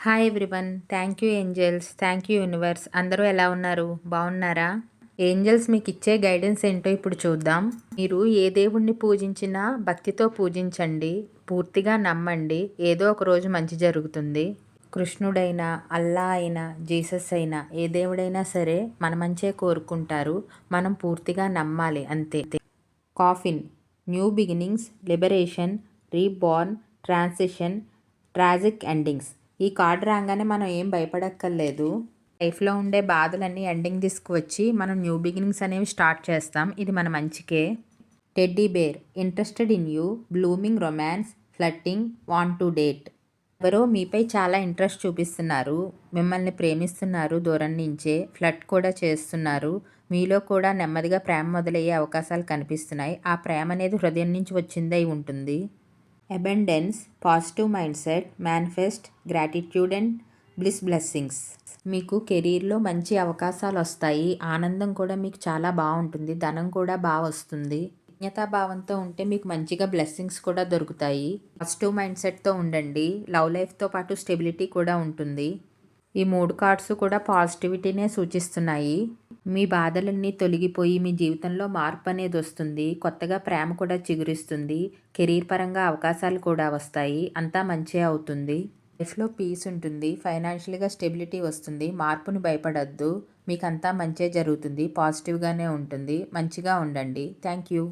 Hi everyone. Thank you angels. Thank you universe. అందరూ ఎలా ఉన్నారు? బాగున్నారా? ఏంజెల్స్ మీకు ఇచ్చే గైడెన్స్ ఏంటో ఇప్పుడు చూద్దాం. మీరు ఏ దేవుణ్ణి పూజించినా భక్తితో పూజించండి. పూర్తిగా నమ్మండి. ఏదో ఒక రోజు మంచి జరుగుతుంది. కృష్ణుడైనా, అల్లా అయినా, జీసస్ అయినా, ఏ దేవుడైనా సరే మన మంచే కోరుకుంటారు. మనం పూర్తిగా నమ్మాలి అంతే. Coffin, new beginnings, liberation, reborn, transition, tragic endings. ఈ కార్డు రాగానే మనం ఏం భయపడక్కర్లేదు. లైఫ్లో ఉండే బాధలన్నీ ఎండింగ్ తీసుకువచ్చి మనం న్యూ బిగినింగ్స్ అనేవి స్టార్ట్ చేస్తాం. ఇది మన మంచికే. Teddy bear, interested in you, blooming romance, flirting, want to date. ఎవరో మీపై చాలా ఇంట్రెస్ట్ చూపిస్తున్నారు. మిమ్మల్ని ప్రేమిస్తున్నారు. దూరం నుంచే ఫ్లట్ కూడా చేస్తున్నారు. మీలో కూడా నెమ్మదిగా ప్రేమ మొదలయ్యే అవకాశాలు కనిపిస్తున్నాయి. ఆ ప్రేమ అనేది హృదయం నుంచి వచ్చిందై ఉంటుంది. Abundance, positive mind set, manifest, gratitude and blessings. మీకు కెరీర్లో మంచి అవకాశాలు వస్తాయి. ఆనందం కూడా మీకు చాలా బాగుంటుంది. ధనం కూడా బాగా వస్తుంది. భావంతో ఉంటే మీకు మంచిగా బ్లెస్సింగ్స్ కూడా దొరుకుతాయి. పాజిటివ్ మైండ్ సెట్తో ఉండండి. లవ్ లైఫ్తో పాటు స్టెబిలిటీ కూడా ఉంటుంది. ఈ 3 కార్డ్స్ కూడా పాజిటివిటీనే సూచిస్తున్నాయి. మీ బాధలన్నీ తొలగిపోయి మీ జీవితంలో మార్పు అనేది వస్తుంది. కొత్తగా ప్రేమ కూడా చిగురిస్తుంది. కెరీర్ పరంగా అవకాశాలు కూడా వస్తాయి. అంతా మంచే అవుతుంది. లైఫ్లో పీస్ ఉంటుంది. ఫైనాన్షియల్గా స్టెబిలిటీ వస్తుంది. మార్పుని భయపడద్దు. మీకు అంతా మంచే జరుగుతుంది. పాజిటివ్గానే ఉంటుంది. మంచిగా ఉండండి. Thank you.